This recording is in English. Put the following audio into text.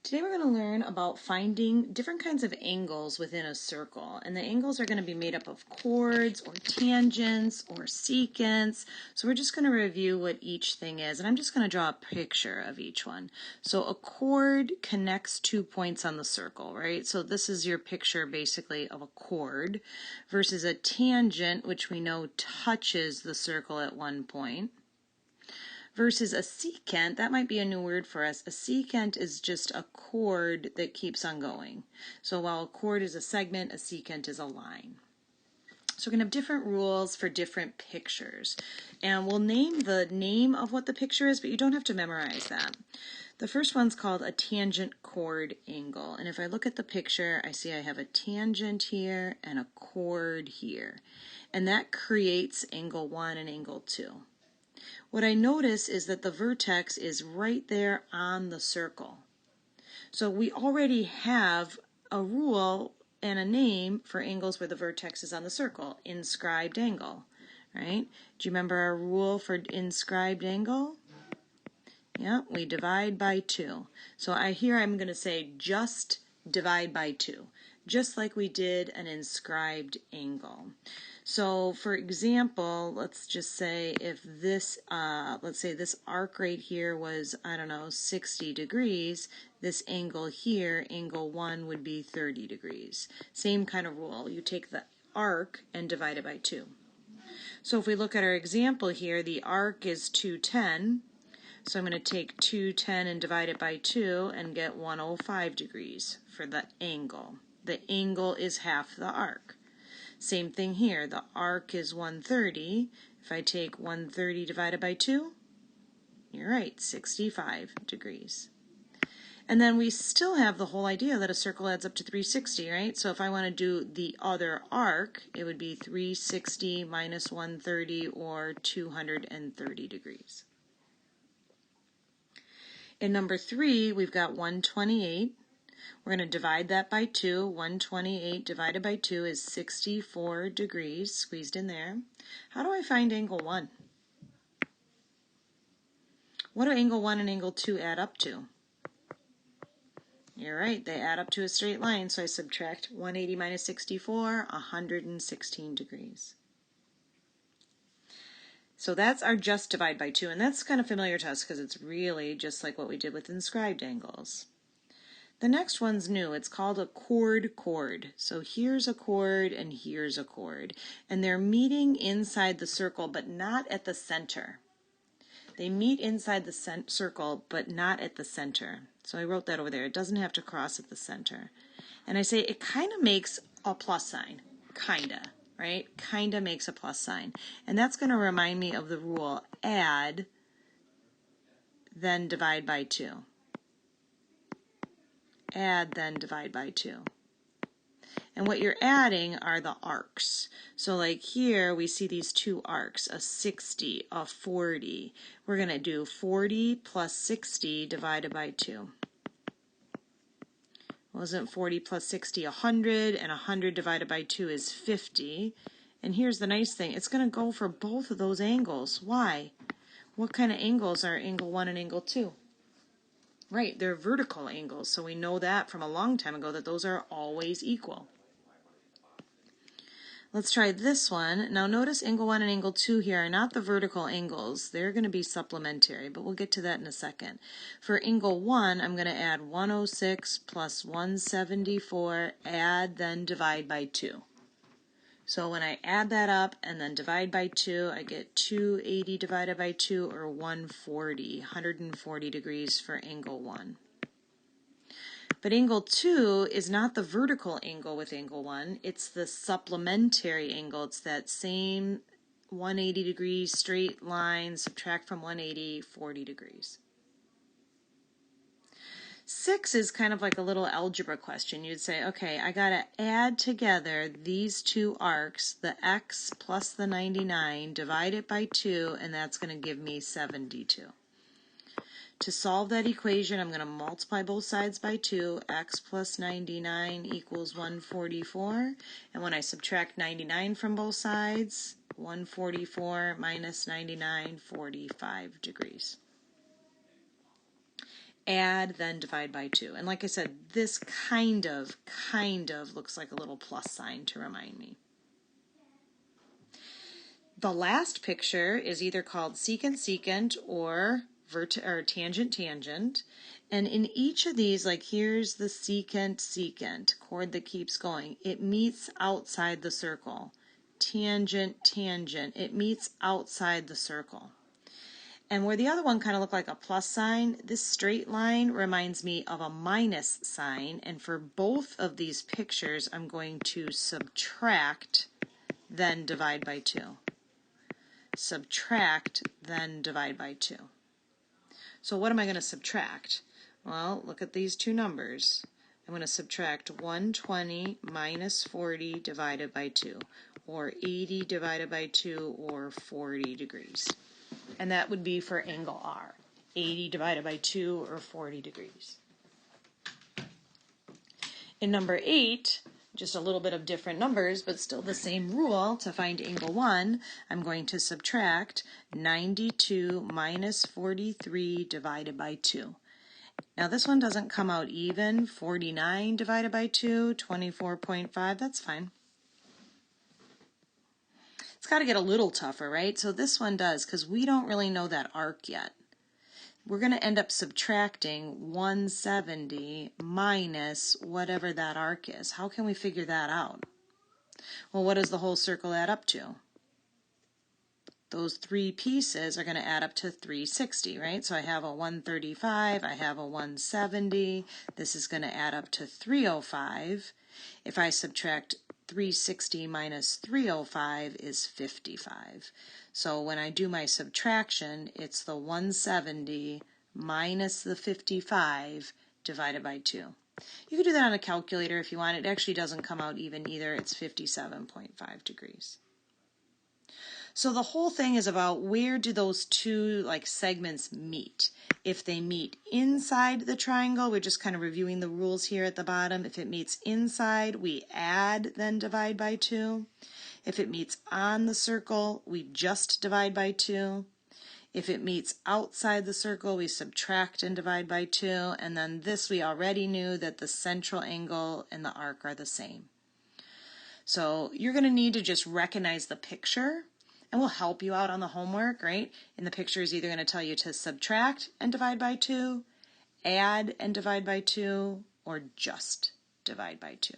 Today we're going to learn about finding different kinds of angles within a circle. And the angles are going to be made up of chords or tangents or secants. So we're just going to review what each thing is. And I'm just going to draw a picture of each one. So a chord connects 2 points on the circle, right? So this is your picture basically of a chord versus a tangent, which we know touches the circle at 1 point. Versus a secant, that might be a new word for us. A secant is just a chord that keeps on going. So while a chord is a segment, a secant is a line. So we're going to have different rules for different pictures. And we'll name the name of what the picture is, but you don't have to memorize that. The first one's called a tangent chord angle. And if I look at the picture, I see I have a tangent here and a chord here. And that creates angle 1 and angle 2. What I notice is that the vertex is right there on the circle. So we already have a rule and a name for angles where the vertex is on the circle, inscribed angle, right? Do you remember our rule for inscribed angle? Yeah, we divide by 2. So here I'm going to say just divide by 2, just like we did an inscribed angle. So for example, let's just say if this, let's say this arc right here was, 60 degrees, this angle here, angle 1, would be 30 degrees. Same kind of rule. You take the arc and divide it by 2. So if we look at our example here, the arc is 210. So I'm going to take 210 and divide it by 2 and get 105 degrees for the angle. The angle is half the arc. Same thing here. The arc is 130. If I take 130 divided by 2, you're right, 65 degrees. And then we still have the whole idea that a circle adds up to 360, right? So if I want to do the other arc, it would be 360 minus 130, or 230 degrees. In number 3, we've got 128. We're going to divide that by 2. 128 divided by 2 is 64 degrees squeezed in there. How do I find angle 1? What do angle 1 and angle 2 add up to? You're right, they add up to a straight line, so I subtract 180 minus 64, 116 degrees. So that's our just divide by 2, and that's kind of familiar to us because it's really just like what we did with inscribed angles. The next one's new. It's called a chord. So here's a chord and here's a chord. And they're meeting inside the circle, but not at the center. They meet inside the circle, but not at the center. So I wrote that over there. It doesn't have to cross at the center. And I say it kind of makes a plus sign. Kinda, right? Kinda makes a plus sign. And that's going to remind me of the rule add, then divide by 2. Add, then divide by 2. And what you're adding are the arcs. So like here we see these 2 arcs, a 60, a 40. We're going to do 40 plus 60 divided by 2. Wasn't 40 plus 60 100, and 100 divided by 2 is 50. And here's the nice thing, it's going to go for both of those angles. Why? What kind of angles are angle 1 and angle 2? Right, they're vertical angles, so we know that from a long time ago that those are always equal. Let's try this one. Now notice angle 1 and angle 2 here are not the vertical angles. They're going to be supplementary, but we'll get to that in a second. For angle 1, I'm going to add 106 plus 174, add, then divide by 2. So when I add that up and then divide by 2, I get 280 divided by 2, or 140 degrees for angle 1. But angle 2 is not the vertical angle with angle 1, it's the supplementary angle. It's that same 180 degrees straight line, subtract from 180, 40 degrees. 6 is kind of like a little algebra question. You'd say, okay, I got to add together these 2 arcs, the x plus the 99, divide it by 2, and that's going to give me 72. To solve that equation, I'm going to multiply both sides by 2. X plus 99 equals 144. And when I subtract 99 from both sides, 144 minus 99, 45 degrees. add, then divide by 2. And like I said, this kind of looks like a little plus sign to remind me. The last picture is either called secant or tangent. And in each of these, like here's the secant, chord that keeps going. It meets outside the circle. Tangent, it meets outside the circle. And where the other one kind of looked like a plus sign, this straight line reminds me of a minus sign. And for both of these pictures, I'm going to subtract, then divide by 2. Subtract, then divide by 2. So what am I going to subtract? Well, look at these two numbers. I'm going to subtract 120 minus 40 divided by 2, or 80 divided by 2, or 40 degrees. And that would be for angle R, 80 divided by 2, or 40 degrees. In number 8, just a little bit of different numbers, but still the same rule. To find angle 1, I'm going to subtract 92 minus 43 divided by 2. Now this one doesn't come out even. 49 divided by 2, 24.5, that's fine. It's got to get a little tougher, right? So this one does, because we don't really know that arc yet. We're going to end up subtracting 170 minus whatever that arc is. How can we figure that out? Well, what does the whole circle add up to? Those three pieces are going to add up to 360, right? So I have a 135, I have a 170. This is going to add up to 305. If I subtract 360 minus 305 is 55. So when I do my subtraction, it's the 170 minus the 55 divided by 2. You can do that on a calculator if you want. It actually doesn't come out even either. It's 57.5 degrees. So the whole thing is about where do those two segments meet. If they meet inside the triangle, we're just kind of reviewing the rules here at the bottom. If it meets inside, we add, then divide by 2. If it meets on the circle, we just divide by 2. If it meets outside the circle, we subtract and divide by 2. And then this, we already knew that the central angle and the arc are the same. So you're going to need to just recognize the picture, and we'll help you out on the homework, right? And the picture is either going to tell you to subtract and divide by 2, add and divide by 2, or just divide by 2.